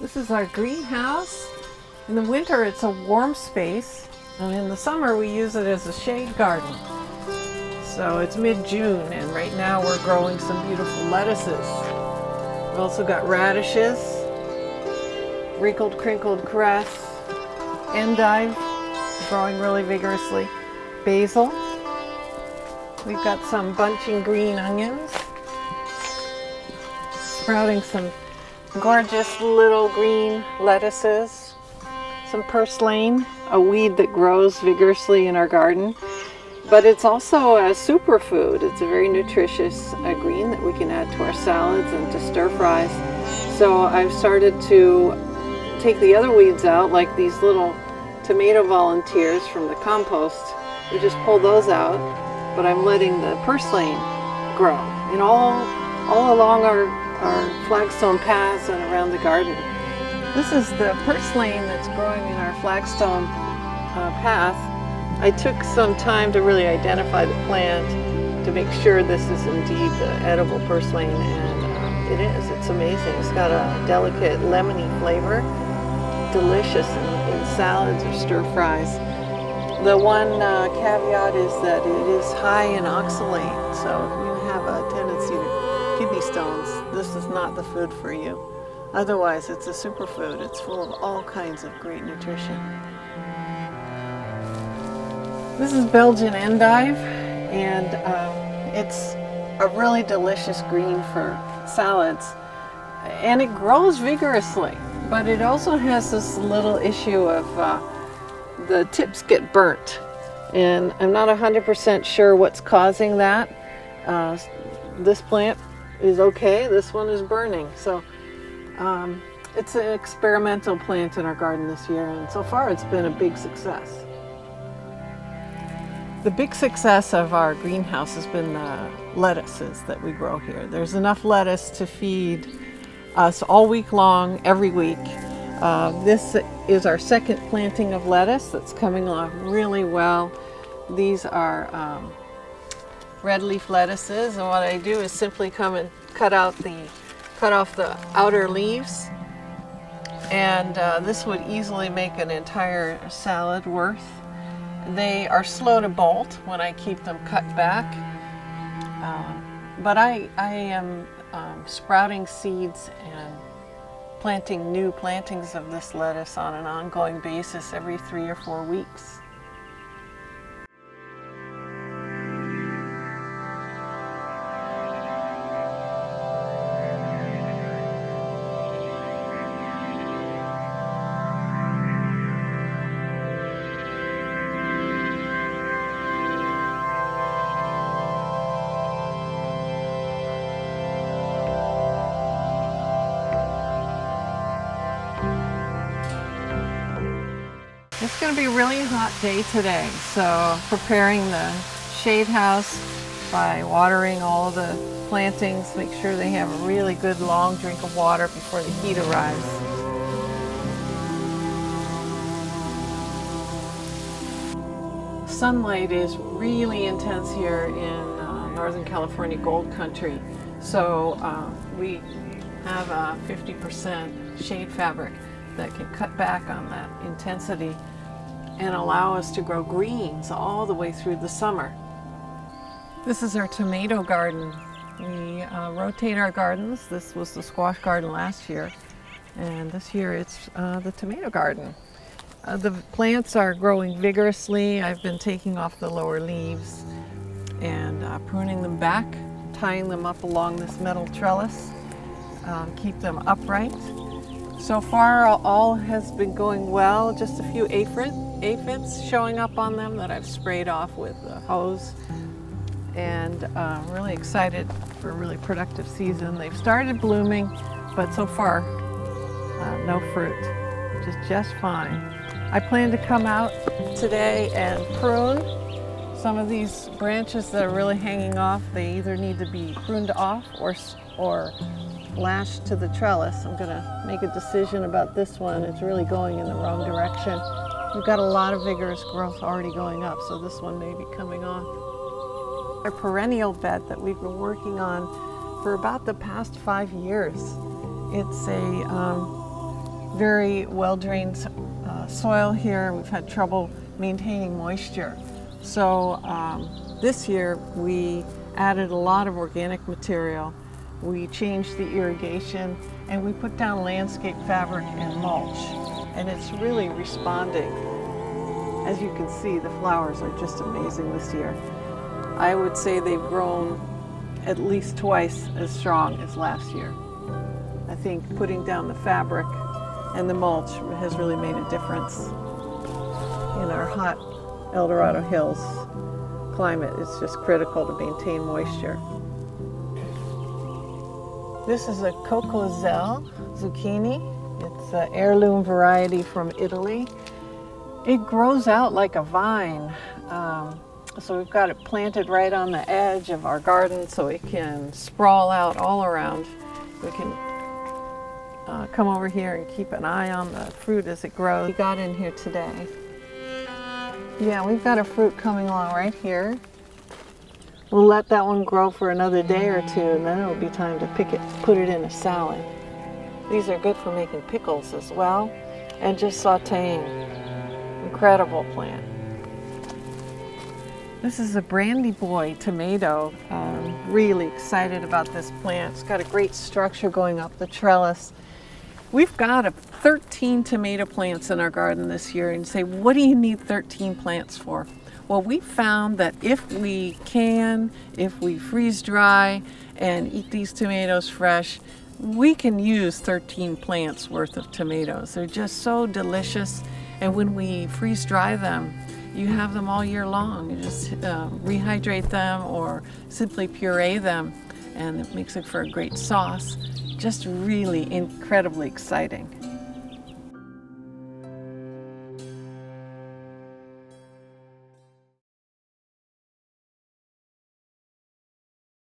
This is our greenhouse. In the winter it's a warm space, and in the summer we use it as a shade garden. So it's mid-June, and right now we're growing some beautiful lettuces. We've also got radishes, wrinkled crinkled cress, endive growing really vigorously, basil. We've got some bunching green onions, sprouting some gorgeous little green lettuces, some purslane, a weed that grows vigorously in our garden. But it's also a superfood. It's a very nutritious green that we can add to our salads and to stir fries. So I've started to take the other weeds out, like these little tomato volunteers from the compost. We just pull those out, but I'm letting the purslane grow and all along our flagstone paths and around the garden. This is the purslane that's growing in our flagstone path. I took some time to really identify the plant to make sure this is indeed the edible purslane, and it is. It's amazing. It's got a delicate lemony flavor, delicious in salads or stir fries. The one caveat is that it is high in oxalate, so if you have a tendency to kidney stones, this is not the food for you. Otherwise, it's a superfood. It's full of all kinds of great nutrition. This is Belgian endive, and it's a really delicious green for salads. And it grows vigorously, but it also has this little issue of the tips get burnt. And I'm not 100% sure what's causing that. This plant is okay, this one is burning. So it's an experimental plant in our garden this year, and so far it's been a big success. The big success of our greenhouse has been the lettuces that we grow here. There's enough lettuce to feed us all week long, every week. This is our second planting of lettuce that's coming along really well. These are red leaf lettuces, and what I do is simply come and cut off the outer leaves, and this would easily make an entire salad worth. They are slow to bolt when I keep them cut back, but I am sprouting seeds and planting new plantings of this lettuce on an ongoing basis every 3 or 4 weeks. It's going to be a really hot day today, so preparing the shade house by watering all the plantings, make sure they have a really good long drink of water before the heat arrives. Sunlight is really intense here in Northern California Gold Country, so we have a 50% shade fabric that can cut back on that intensity and allow us to grow greens all the way through the summer. This is our tomato garden. We rotate our gardens. This was the squash garden last year, and this year it's the tomato garden. The plants are growing vigorously. I've been taking off the lower leaves and pruning them back, tying them up along this metal trellis, keep them upright. So far, all has been going well. Just a few aphids showing up on them that I've sprayed off with a hose. And really excited for a really productive season. They've started blooming, but so far, no fruit, just fine. I plan to come out today and prune some of these branches that are really hanging off. They either need to be pruned off or lashed to the trellis. I'm going to make a decision about this one. It's really going in the wrong direction. We've got a lot of vigorous growth already going up, so this one may be coming off. Our perennial bed that we've been working on for about the past 5 years. It's a very well-drained soil here. We've had trouble maintaining moisture. So this year we added a lot of organic material. We changed the irrigation and we put down landscape fabric and mulch. And it's really responding. As you can see, the flowers are just amazing this year. I would say they've grown at least twice as strong as last year. I think putting down the fabric and the mulch has really made a difference in our hot El Dorado Hills climate. It's just critical to maintain moisture. This is a cocoselle zucchini. It's an heirloom variety from Italy. It grows out like a vine. So we've got it planted right on the edge of our garden so it can sprawl out all around. We can come over here and keep an eye on the fruit as it grows. We got in here today. Yeah, we've got a fruit coming along right here. We'll let that one grow for another day or two and then it'll be time to pick it, put it in a salad. These are good for making pickles as well and just sauteing. Incredible plant. This is a Brandy Boy tomato. Really excited about this plant. It's got a great structure going up the trellis. We've got 13 tomato plants in our garden this year, and you say, what do you need 13 plants for? Well, we found that if we freeze dry and eat these tomatoes fresh, we can use 13 plants worth of tomatoes. They're just so delicious, and when we freeze dry them, you have them all year long. You just rehydrate them or simply puree them, and it makes it for a great sauce. Just really incredibly exciting.